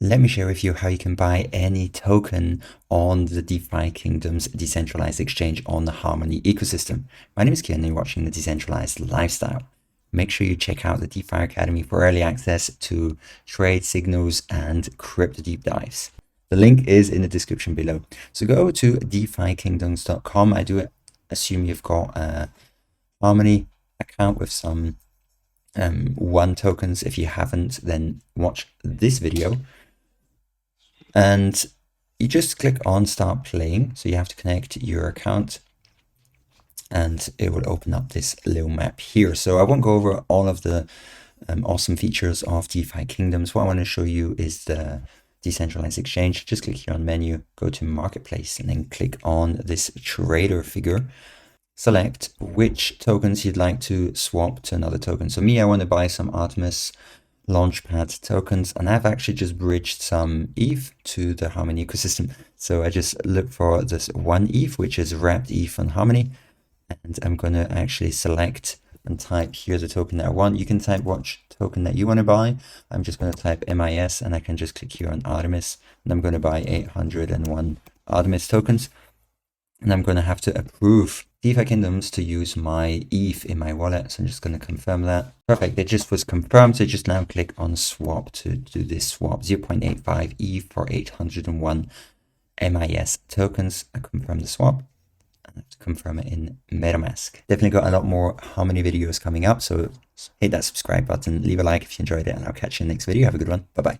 Let me share with you how you can buy any token on the Defi Kingdoms decentralized exchange on the Harmony ecosystem. My name is Kierin and you're watching The Decentralized Lifestyle. Make sure you check out the DeFi Academy for early access to trade signals and crypto deep dives. The link is in the description below. So go to defikingdoms.com. I do assume you've got a Harmony account with some one tokens. If you haven't, then watch this video. And you just click on start playing. So you have to connect your account and it will open up this little map here. So I won't go over all of the awesome features of DeFi Kingdoms. What I want to show you is the decentralized exchange. Just click here on menu, go to marketplace, and then click on this trader figure. Select which tokens you'd like to swap to another token. So me, I want to buy some Artemis Launchpad tokens, and I've actually just bridged some ETH to the Harmony ecosystem. So I just look for this one ETH, which is wrapped ETH on Harmony, and I'm going to actually select and type here the token that I want. You can type which token that you want to buy. I'm just going to type MIS, and I can just click here on Artemis, and I'm going to buy 801 Artemis tokens. And I'm going to have to approve DeFi Kingdoms to use my ETH in my wallet. So I'm just going to confirm that. Perfect. It just was confirmed. So just now click on swap to do this swap. 0.85 ETH for 801 MIS tokens. I confirm the swap. I have to confirm it in MetaMask. Definitely got a lot more Harmony videos coming up. So hit that subscribe button, leave a like if you enjoyed it, and I'll catch you in the next video. Have a good one. Bye-bye.